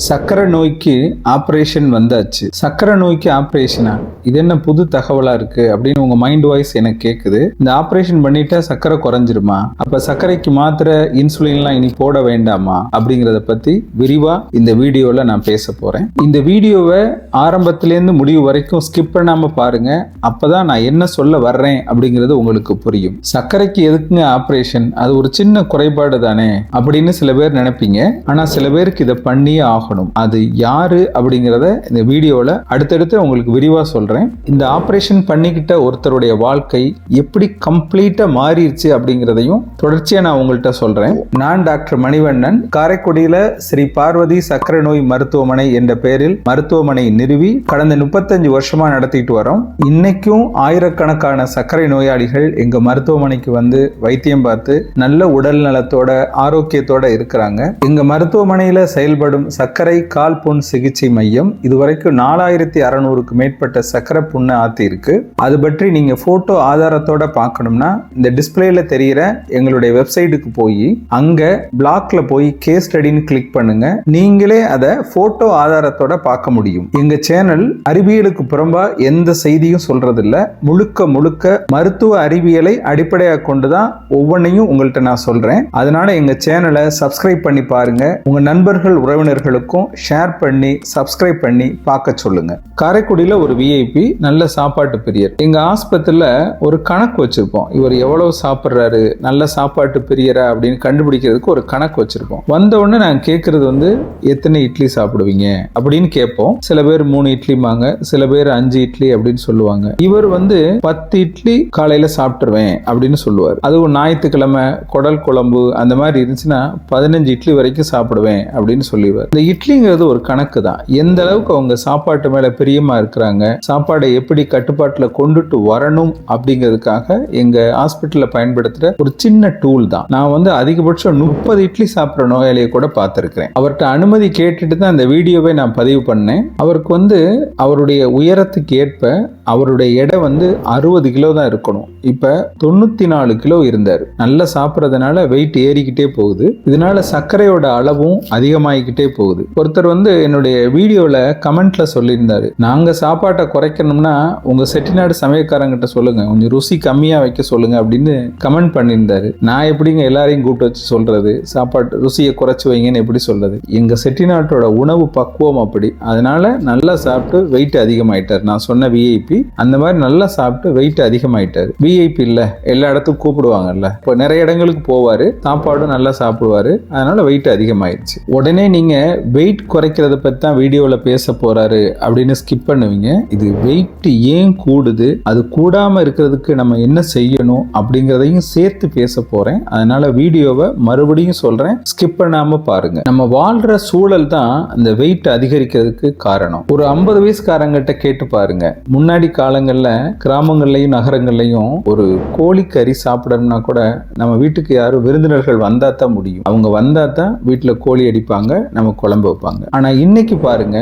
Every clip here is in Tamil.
சக்கரை நோய்க்கு ஆப்ரேஷன் வந்தாச்சு. சக்கரை நோய்க்கு ஆப்ரேஷனா? இது என்ன புது தகவலா இருக்கு அப்படின்னு உங்க மைண்ட் வாய்ஸ் எனக்கு கேக்குது. இந்த ஆப்ரேஷன் பண்ணிட்டா சக்கரை குறைஞ்சிருமா? அப்ப சர்க்கரைக்கு மாத்திர இன்சுலின்லாம் இனி போட வேண்டாமா அப்படிங்கறத பத்தி விரிவா இந்த வீடியோல நான் பேச போறேன். இந்த வீடியோவை ஆரம்பத்திலேருந்து முடிவு வரைக்கும் ஸ்கிப் பண்ணாம பாருங்க. அப்பதான் நான் என்ன சொல்ல வர்றேன் அப்படிங்கிறது உங்களுக்கு புரியும். சர்க்கரைக்கு எதுக்குங்க ஆப்ரேஷன்? அது ஒரு சின்ன குறைபாடு தானே அப்படின்னு சில பேர் நினைப்பீங்க. ஆனா சில பேருக்கு இதை பண்ணியே ஆகணும். அது யாரு அப்படிங்கறத இந்த வீடியோல அடுத்தடுத்து உங்களுக்கு விரிவா சொல்றேன். இந்த ஆபரேஷன் பண்ணிக்கிட்ட ஒருத்தருடைய வாழ்க்கை எப்படி கம்ப்ளீட்டா மாறிடுச்சு அப்படிங்கறதையும் தொடர்ச்சியா நான் உங்கள்கிட்ட சொல்றேன். நான் டாக்டர் மணிவண்ணன், காரைக்குடியில ஸ்ரீ பார்வதி சக்கரை நோய் மருத்துவமனை என்ற பெயரில் மருத்துவமனை நிறுவி கடந்த 35 வருஷமா நடத்திட்டு வரோம். இன்னைக்கும் ஆயிரக்கணக்கான சர்க்கரை நோயாளிகள் எங்க மருத்துவமனைக்கு வந்து வைத்தியம் பார்த்து நல்ல உடல் நலத்தோட ஆரோக்கியத்தோட இருக்கிறாங்க. எங்க மருத்துவமனையில செயல்படும் சக்கரை கால் புண் சிகிச்சை மையம் இதுவரைக்கும் 4600க்கு மேற்பட்ட சக்கரை புண்ணை ஆத்தி இருக்கு. அது பற்றி நீங்க போட்டோ ஆதாரத்தோட பார்க்கணும்னா இந்த டிஸ்பிளேல தெரிகிற எங்களுடைய வெப்சைட்டுக்கு போய் அங்க பிளாக்ல போய் கேஸ் ஸ்டடின்னு கிளிக் பண்ணுங்க. நீங்களே அதை போட்டோ ஆதாரத்தோட பார்க்க முடியும். எங்க சேனல் அறிவியலுக்கு புறம்பா எந்த செய்தியும் சொல்றது இல்ல. முழுக்க முழுக்க மருத்துவ அறிவியலை அடிப்படையாக கொண்டுதான் ஒவ்வொன்றையும் உங்கள்கிட்ட நான் சொல்றேன். அதனால எங்க சேனலை சப்ஸ்கிரைப் பண்ணி பாருங்க. உங்க நண்பர்கள் உறவினர்களுக்கும் ஷேர் பண்ணி சப்ஸ்கிரைப் பண்ணி பார்க்க சொல்லுங்க. காரைக்குடியில ஒரு விஐபி, நல்ல சாப்பாட்டு பிரியர். எங்க ஆஸ்பத்திரியில ஒரு கணக்கு வச்சிருப்போம். இவர் எவ்வளவு சாப்பிட்றாரு, நல்ல சாப்பாட்டு பிரியரா அப்படின்னு கண்டுபிடிக்கிறதுக்கு ஒரு கணக்கு வச்சிருப்போம். வந்த உடனே நான் கேட்கறது வந்து எத்தனை இட்லி சாப்பிடுவீங்க அப்படின்னு கேட்போம். சில பேர் 3 இட்லிமாங்க, சில பேர் 5 இட்லி அப்படின்னு சொல்லுவாங்க. இவர் வந்து 10 இட்லி காலையில சாப்பிட்டுருவேன் அப்படின்னு சொல்லுவார். அதுவும் ஞாயிற்றுக்கிழமை குடல் குழம்பு அந்த மாதிரி இருந்துச்சுன்னா 15 இட்லி வரைக்கும் சாப்பிடுவேன் அப்படின்னு சொல்லிடுவார். இந்த இட்லிங்கிறது ஒரு கணக்கு தான். எந்த அளவுக்கு அவங்க சாப்பாட்டு மேல பிரியமா இருக்கிறாங்க, சாப்பாடை எப்படி கட்டுப்பாட்டுல கொண்டுட்டு வரணும் அப்படிங்கிறதுக்காக எங்க ஹாஸ்பிட்டல்ல பயன்படுத்துற ஒரு சின்ன டூல் தான். நான் வந்து அதிகபட்சம் 30 இட்லி சாப்பிட்ற நோயாளியை கூட பார்த்திருக்கிறேன். அவர்கிட்ட அனுமதி கேட்டுட்டு தான் அந்த வீடியோவை நான் பதிவு பண்ணேன். அவருக்கு வந்து அவருடைய உயரத்துக்கு ஏற்ப அவருடைய எடை வந்து 60 கிலோ தான் இருக்கணும். இப்ப 94 கிலோ இருந்தார். நல்லா சாப்பிட்றதுனால வெயிட் ஏறிக்கிட்டே போகுது. இதனால சர்க்கரையோட அளவும் அதிகமாகிக்கிட்டே போகுது. ஒருத்தர் வந்து என்னுடைய வீடியோல கமெண்ட்ல சொல்லியிருந்தாரு, நாங்க சாப்பாட்டை குறைக்கணும்னா உங்க செட்டிநாடு சமயக்காரங்கிட்ட சொல்லுங்க, கொஞ்சம் ருசி கம்மியா வைக்க சொல்லுங்க அப்படின்னு கமெண்ட் பண்ணியிருந்தாரு. நான் எப்படிங்க எல்லாரையும் கூப்பிட்டு வச்சு சொல்றது, சாப்பாட்டு ருசியை குறைச்சு வைங்கன்னு எப்படி சொல்றது? எங்க செட்டிநாட்டோட உணவு பக்குவம் அப்படி. அதனால நல்லா சாப்பிட்டு வெயிட் அதிகமாயிட்டார். நான் சொன்ன விஐபி அந்த மாதிரி நல்லா சாப்பிட்டு வெயிட் அதிகமாயிட்டாரு. விஐபி இல்ல, எல்லா இடத்துக்கும் கூப்பிடுவாங்கல்ல, இப்போ நிறைய இடங்களுக்கு போவாரு, சாப்பாடும் நல்லா சாப்பிடுவாரு, அதனால வெயிட் அதிகமாயிடுச்சு. உடனே நீங்க வெயிட் குறைக்கிறத பத்தி தான் வீடியோல பேச போறாரு அப்படின்னு ஸ்கிப் பண்ணுவீங்க. இது வெயிட் ஏன் கூடுது, அது கூடாம இருக்கிறதுக்கு நம்ம என்ன செய்யணும் அப்படிங்கறதையும் சேர்த்து பேச போறேன். அதனால வீடியோவை மறுபடியும் சொல்றேன், ஸ்கிப் பண்ணாம பாருங்க. நம்ம வாழ்ற சூழல் தான் அந்த வெயிட் அதிகரிக்கிறதுக்கு காரணம். ஒரு 50 வயசுக்காரங்கிட்ட கேட்டு பாருங்க. முன்னாடி காலங்கள்ல கிராமங்கள்லயும் நகரங்கள்லயும் ஒரு கோழிக்கறி சாப்பிடணும்னா கூட நம்ம வீட்டுக்கு யாரும் விருந்தினர்கள் வந்தா தான் முடியும். அவங்க வந்தா தான் வீட்டுல கோழி அடிப்பாங்க, நம்ம குழம்பு வைப்பாங்க. ஆனா இன்னைக்கு பாருங்க,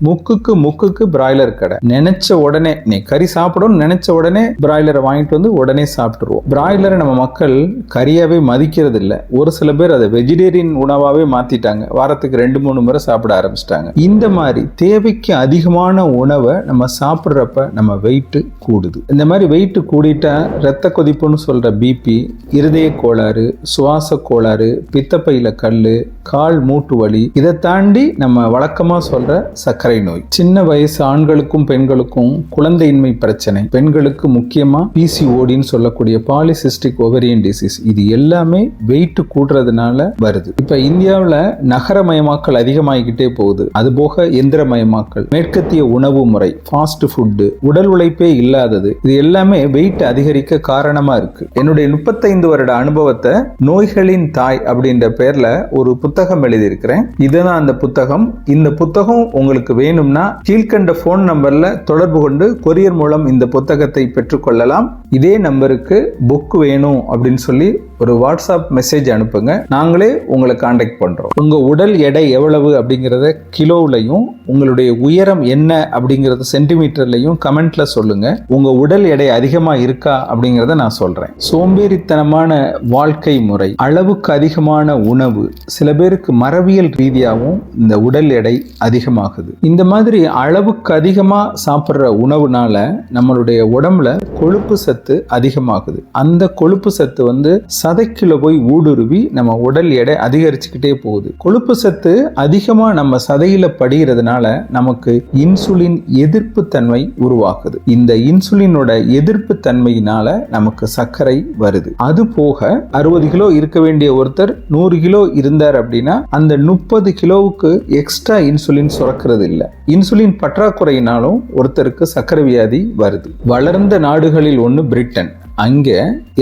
முக்குக்கு பிராய்லர் கடை. நினைச்ச உடனே நீ கறி சாப்பிடணும் நினைச்ச உடனே பிராய்லரை வாங்கிட்டு வந்து உடனே சாப்பிட்டுருவோம். பிராய்லரை நம்ம மக்கள் கறியாவே மதிக்கிறது இல்ல. ஒரு சில பேர் அதை வெஜிடேரியன் உணவாவே மாத்திட்டாங்க. வாரத்துக்கு 2-3 முறை சாப்பிட ஆரம்பிச்சிட்டாங்க. இந்த மாதிரி தேவைக்கு அதிகமான உணவை நம்ம சாப்பிட்றப்ப நம்ம வெயிட் கூடுது. இந்த மாதிரி வெயிட் கூடிட்டா ரத்த கொதிப்புன்னு சொல்ற பிபி, இருதய கோளாறு, சுவாச கோளாறு, பித்தப்பையில கல்லு, கால் மூட்டு வலி, இதை தாண்டி நம்ம வழக்கமா சொல்ற சர்க்கரை நோய். சின்ன வயசு ஆண்களுக்கும் பெண்களுக்கும் குழந்தையின்மை பிரச்சனை, பெண்களுக்கு முக்கியமா பிசிஓடின்னு சொல்லக்கூடிய பாலிசிஸ்டிக் ஓவரியன் டிசீஸ், இது எல்லாமே வெயிட் கூடுறதுனால வருது. இப்ப இந்தியாவில் நகரமயமாக்கல் அதிகமாகிக்கிட்டே போகுது. அது போக எந்திரமயமாக்கல், மேற்கத்திய உணவு முறை, ஃபாஸ்ட் ஃபுட்டு, உடல் உழைப்பே இல்லாதது, இது எல்லாமே வெயிட் அதிகரிக்க காரணமா இருக்கு. என்னுடைய 35 வருட அனுபவத்தை நோய்களின் தாய் அப்படின்ற பேர்ல ஒரு புத்தகம் எழுதியிருக்கிறேன். இதுதான் அந்த புத்தகம். இந்த புத்தகம் உங்களுக்கு வேணும்னா கீழ்கண்ட போன் நம்பர்ல தொடர்பு கொண்டு கொரியர் மூலம் இந்த புத்தகத்தை பெற்றுக்கொள்ளலாம். இதே நம்பருக்கு புக் வேணும் அப்படின்னு சொல்லி ஒரு வாட்ஸ்அப் மெசேஜ் அனுப்புங்க, நாங்களே உங்களை காண்டாக்ட் பண்றோம். உங்க உடல் எடை எவ்வளவு அப்படிங்கறத கிலோவிலையும், உங்களுடைய உயரம் என்ன அப்படிங்கறது சென்டிமீட்டர்லையும் கமெண்ட்ல சொல்லுங்க. உங்க உடல் எடை அதிகமா இருக்கா அப்படிங்கறத நான் சொல்றேன். சோம்பேறித்தனமான வாழ்க்கை முறை, அளவுக்கு அதிகமான உணவு, சில பேருக்கு மரபியல் ரீதியாகவும் இந்த உடல் எடை அதிகமாகுது. இந்த மாதிரி அளவுக்கு அதிகமா சாப்பிட்ற உணவுனால நம்மளுடைய உடம்புல கொழுப்பு சத்து அதிகமாகுது. அந்த கொழுப்பு சத்து சதைக்குள்ள போய் ஊடுருவி நம்ம உடல் எடை அதிகரிச்சுக்கிட்டே போகுது. கொழுப்பு சத்து அதிகமா நம்ம சதையில படிகிறதுனால நமக்கு இன்சுலின் எதிர்ப்பு தன்மை உருவாகுது. இந்த இன்சுலினோட எதிர்ப்பு தன்மையினால நமக்கு சர்க்கரை வருது. அது போக 60 கிலோ இருக்க வேண்டிய ஒருத்தர் 100 கிலோ இருந்தார் அப்படின்னா அந்த 30 கிலோவுக்கு எக்ஸ்ட்ரா இன்சுலின் சுரக்கிறது இல்லை. இன்சுலின் பற்றாக்குறையினாலும் ஒருத்தருக்கு சர்க்கரை வியாதி வருது. வளர்ந்த நாடுகளில் ஒன்று பிரிட்டன். அங்க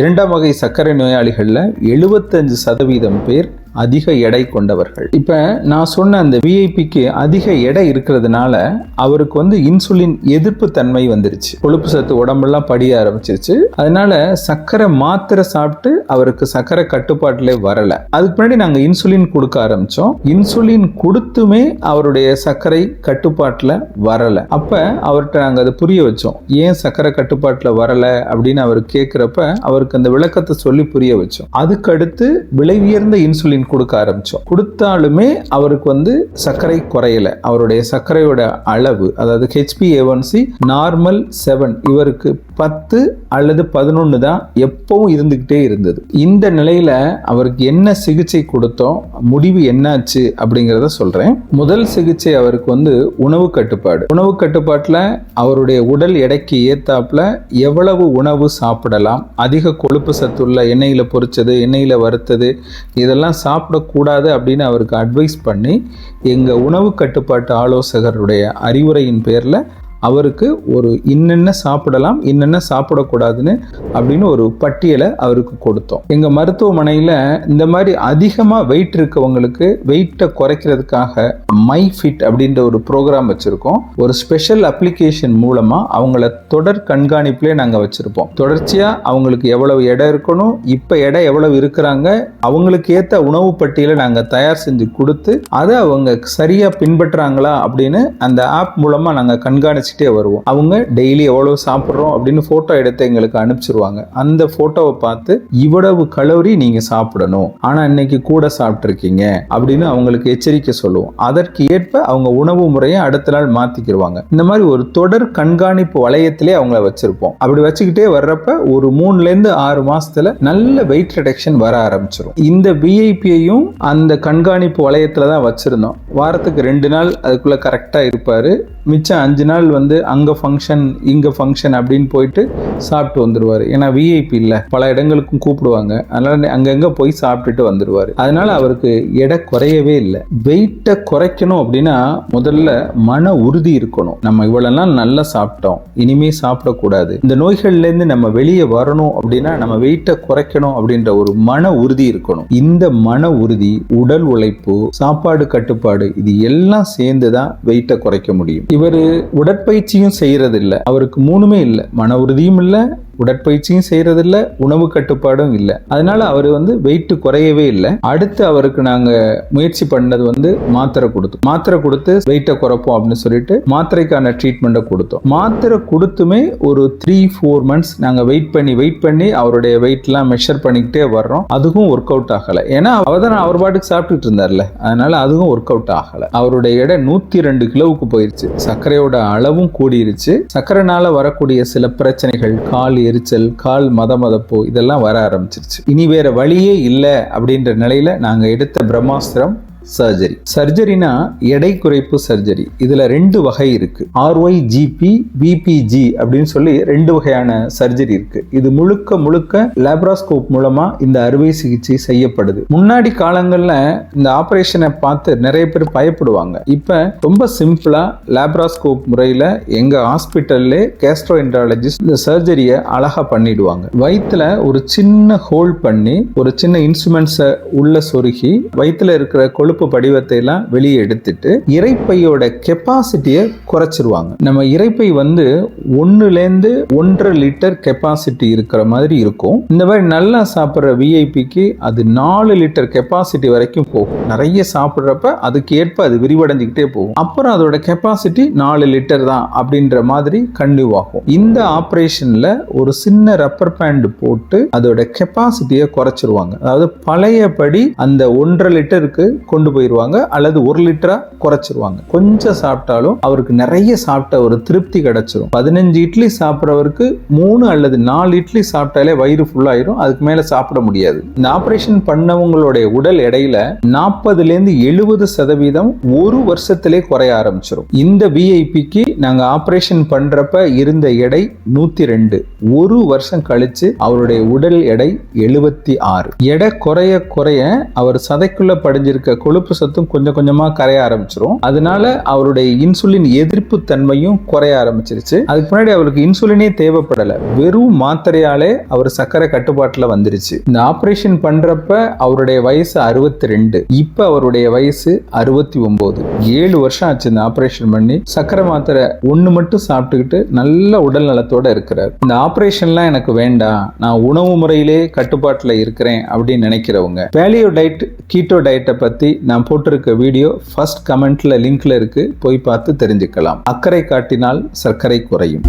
2ஆம் வகை சர்க்கரை நோயாளிகள்ல 75% பேர் அதிக எடை கொண்டவர்கள். இப்ப நான் சொன்ன அந்த விஐபிக்கு அதிக எடை இருக்கிறதுனால அவருக்கு இன்சுலின் எதிர்ப்பு தன்மை வந்துருச்சு. கொழுப்பு சத்து உடம்பெல்லாம் படிய ஆரம்பிச்சிருச்சு. அதனால சர்க்கரை மாத்திரை சாப்பிட்டு அவருக்கு சர்க்கரை கட்டுப்பாட்டிலே வரல. அதுக்கு முன்னாடி நாங்க இன்சுலின் கொடுக்க ஆரம்பிச்சோம். இன்சுலின் கொடுத்துமே அவருடைய சர்க்கரை கட்டுப்பாட்டுல வரல. அப்ப அவர்கிட்ட நாங்க அதை புரிய வச்சோம். ஏன் சர்க்கரை கட்டுப்பாட்டுல வரல அப்படின்னு அவர் கேட்கிறப்ப அவருக்கு அந்த விளக்கத்தை சொல்லி புரிய வச்சோம். அதுக்கடுத்து விலை உயர்ந்த இன்சுலின் கொடுக்க ஆரம்பிச்சோம். கொடுத்தாலுமே அவருக்கு சர்க்கரை குறையல. அவருடைய சர்க்கரையோட அளவு, அதாவது HbA1c நார்மல் 7, இவருக்கு 10 அல்லது 11 தான் எப்பவும் இருந்துகிட்டே இருந்தது. இந்த நிலையில அவருக்கு என்ன சிகிச்சை கொடுத்தோம், முடிவு என்னாச்சு அப்படிங்கிறத சொல்றேன். முதல் சிகிச்சை அவருக்கு உணவு கட்டுப்பாடு. உணவு கட்டுப்பாட்டுல அவருடைய உடல் எடைக்கு ஏத்தாப்புல எவ்வளவு உணவு சாப்பிடலாம், அதிக கொழுப்பு சத்துள்ள எண்ணெயில பொரிச்சது, எண்ணெயில வறுத்தது இதெல்லாம் சாப்பிடக்கூடாது அப்படின்னு அவருக்கு அட்வைஸ் பண்ணி எங்க உணவு கட்டுப்பாட்டு ஆலோசகருடைய அறிவுரையின் பேர்ல அவருக்கு ஒரு இன்னென்ன சாப்பிடலாம் இன்னென்ன சாப்பிடக்கூடாதுன்னு அப்படின்னு ஒரு பட்டியலை அவருக்கு கொடுத்தோம். எங்க மருத்துவமனையில இந்த மாதிரி அதிகமா வெயிட் இருக்கவங்களுக்கு வெயிட்டை குறைக்கிறதுக்காக மை ஃபிட் அப்படின்ற ஒரு ப்ரோக்ராம் வச்சிருக்கோம். ஒரு ஸ்பெஷல் அப்ளிகேஷன் மூலமா அவங்கள தொடர் கண்காணிப்புலேயே நாங்க வச்சிருப்போம். தொடர்ச்சியா அவங்களுக்கு எவ்வளவு எடை இருக்கணும், இப்ப எடை எவ்வளவு இருக்கிறாங்க, அவங்களுக்கு ஏத்த உணவு பட்டியலை நாங்க தயார் செஞ்சு கொடுத்து அதை அவங்க சரியா பின்பற்றாங்களா அப்படின்னு அந்த ஆப் மூலமா நாங்க கண்காணிச்சு வருவோம். அவங்க டெய்லி எவ்வளவு சாப்பிடுறோம் அப்படின்னு போட்டோ எடுத்து எங்களுக்கு அனுப்பிச்சிருவாங்க. அந்த போட்டோவை பார்த்து இவ்வளவு கலோரி நீங்க சாப்பிடணும், ஆனா இன்னைக்கு கூட சாப்பிட்டு இருக்கீங்க அப்படின்னு அவங்களுக்கு எச்சரிக்கை சொல்லுவோம். அதற்கு ஏற்ப அவங்க உணவு முறையை அடுத்த நாள் மாத்திக்கிடுவாங்க. இந்த மாதிரி ஒரு தொடர் கண்காணிப்பு வளையத்திலே அவங்கள வச்சிருப்போம். அப்படி வச்சுக்கிட்டே வர்றப்ப ஒரு 3 இருந்து 6 மாசத்துல நல்ல வெயிட் ரிடக்ஷன் வர ஆரம்பிச்சிடும். இந்த விஐபியையும் அந்த கண்காணிப்பு வளையத்துல தான் வச்சிருந்தோம். வாரத்துக்கு 2 நாள் அதுக்குள்ள கரெக்டா இருப்பாரு. மிச்சம் 5 நாள் அங்க ஃபங்க்ஷன் இங்க ஃபங்க்ஷன் அப்படின்னு போயிட்டு சாப்பிட்டு வந்துருவாரு. ஏன்னா விஐபி இல்ல, பல இடங்களுக்கும் கூப்பிடுவாங்க. அதனால அங்கங்க போய் சாப்பிட்டுட்டு வந்துருவாரு. அதனால அவருக்கு எடை குறையவே இல்லை. வெயிட்டை குறைக்கணும் அப்படின்னா முதல்ல மன உறுதி இருக்கணும். நம்ம இவ்வளவு நாள் நல்லா சாப்பிட்டோம், இனிமே சாப்பிடக்கூடாது, இந்த நோய்கள்ல இருந்து நம்ம வெளியே வரணும் அப்படின்னா நம்ம வெயிட்டை குறைக்கணும் அப்படின்ற ஒரு மன உறுதி இருக்கணும். இந்த மன உறுதி, உடல் உழைப்பு, சாப்பாடு கட்டுப்பாடு இது எல்லாம் சேர்ந்துதான் வெயிட்டை குறைக்க முடியும். இவர் உடற்பயிற்சியும் செய்யறது இல்லை. அவருக்கு 3மே இல்லை. மன உறுதியும் இல்லை, உடற்பயிற்சியும் செய்யறதில்ல, உணவு கட்டுப்பாடும் இல்லை. அதனால அவர் வெயிட் குறையவே இல்லை. அடுத்து அவருக்கு நாங்க முயற்சி பண்ணது மாத்திரை கொடுத்து வெயிட்டை குறைப்போம் அப்படின்னு சொல்லிட்டு மாத்திரைக்கான ட்ரீட்மெண்ட்டை கொடுத்தோம். மாத்திரை கொடுத்துமே ஒரு 3-4 மந்த்ஸ் நாங்க வெயிட் பண்ணி அவருடைய வெயிட் எல்லாம் மெஷர் பண்ணிக்கிட்டே வர்றோம். அதுவும் ஒர்க் அவுட் ஆகல. ஏன்னா அவர் பாட்டுக்கு சாப்பிட்டுட்டு இருந்தார்ல, அதனால அதுவும் ஒர்க் அவுட் ஆகல. அவருடைய எடை 102 கிலோவுக்கு போயிருச்சு. சர்க்கரையோட அளவும் கூடிருச்சு. சர்க்கரைனால வரக்கூடிய சில பிரச்சனைகள், கால் எரிச்சல், கால் மதமதப்போ இதெல்லாம் வர ஆரம்பிச்சிருச்சு. இனி வேற வழியே இல்லை அப்படின்ற நிலையில நாங்க எடுத்த பிரம்மாஸ்திரம் சர்ஜரி. சர்ஜரினா எடை குறைப்பு சர்ஜரி. இதுல 2 வகை இருக்கு. RYGP, VPG அப்படின்னு சொல்லி 2 வகையான சர்ஜரி இருக்கு. இது முழுக்க லேப்ராஸ்கோப் மூலமா இந்த அறுவை சிகிச்சை செய்யப்படுது. முன்னாடி காலங்கள்ல இந்த ஆபரேஷனை பார்த்து நிறைய பேர் பயப்படுவாங்க. இப்ப ரொம்ப சிம்பிளா லேப்ராஸ்கோப் முறையில எங்க ஹாஸ்பிட்டல்ல கேஸ்ட்ரோஎன்ட்ராலஜிஸ்ட் இந்த சர்ஜரியை அழகா பண்ணிடுவாங்க. வயிற்றுல ஒரு சின்ன ஹோல் பண்ணி ஒரு சின்ன இன்ஸ்ட்ருமெண்ட்ஸை உள்ள சொருகி வயிற்றுல இருக்கிற கொழுப்பு படிவத்தை எல்லாம் வெளியே எடுத்துட்டு இரைப்பையோட கெப்பாசிட்டியை குறைச்சிருவாங்க. நம்ம இரைப்பை 1 to 1.5 லிட்டர் கெப்பாசிட்டி இருக்கிற மாதிரி இருக்கும். இந்த மாதிரி நல்லா சாப்பிட்ற விஐபிக்கு அது 4 லிட்டர் கெப்பாசிட்டி வரைக்கும் போகும். நிறைய சாப்பிட்றப்ப அதுக்கு ஏற்ப அது விரிவடைஞ்சுக்கிட்டே போகும். அப்புறம் அதோட கெப்பாசிட்டி 4 லிட்டர் தான் அப்படின்ற மாதிரி கண்டினியூ ஆகும். இந்த ஆபரேஷன்ல ஒரு சின்ன ரப்பர் பேண்ட் போட்டு அதோட கெப்பாசிட்டியை குறைச்சிருவாங்க. அதாவது பழையபடி அந்த 1.5 லிட்டருக்கு கொண்டு போயிருவாங்க அல்லது 1 லிட்டரா குறைச்சிருவாங்க. கொஞ்சம் சாப்பிட்டாலும் அவருக்கு நிறைய சாப்பிட்ட ஒரு திருப்தி கிடைச்சிரும். 15 இட்லி சாப்பிட்றவருக்கு 3 அல்லது 4 இட்லி சாப்பிட்டாலே வயிறு ஃபுல்லாயிரும். அதுக்கு மேல சாப்பிட முடியாது. இந்த ஆபரேஷன் பண்ணவங்களுடைய உடல் எடையில 40-70% ஒரு வருஷத்திலே குறைய ஆரம்பிச்சிடும். இந்த விஐபிக்கு நாங்க ஆபரேஷன் பண்றப்ப இருந்த எடை 102. ஒரு வருஷம் கழிச்சு அவருடைய உடல் எடை 76. எடை குறைய குறைய அவர் சதைக்குள்ள படிஞ்சிருக்க கொழுப்பு சத்தும் கொஞ்சம் கொஞ்சமா கரைய ஆரம்பிச்சிரும். அதனால அவருடைய இன்சுலின் எதிர்ப்பு தன்மையும் குறைய ஆரம்பிச்சிருச்சு. அதுக்கு முன்னாடி அவருக்கு இன்சுலினே தேவைப்படல. வெறும் மாத்திரையாலே அவர் சர்க்கரை கட்டுப்பாட்டுல வந்துருச்சு. இந்த ஆபரேஷன் பண்றப்ப அவருடைய வயசு 62. இப்ப அவருடைய வயசு 69. 7 வருஷம் ஆச்சு இந்த ஆபரேஷன் பண்ணி. சர்க்கரை மாத்திரை 1 மட்டும் சாப்பிட்டுக்கிட்டு நல்ல உடல் நலத்தோட இருக்கிறார். இந்த ஆபரேஷன்லாம் எனக்கு வேண்டாம், நான் உணவு முறையிலே கட்டுப்பாட்டுல இருக்கிறேன் அப்படின்னு நினைக்கிறவங்க வேலியோ டயட் கீட்டோ டயட்டை பத்தி நான் போட்டிருக்க வீடியோ ஃபர்ஸ்ட் கமெண்ட்ல லிங்க்ல இருக்கு, போய் பார்த்து தெரிஞ்சுக்கலாம். அக்கறை காட்டினால் சர்க்கரை குறையும்.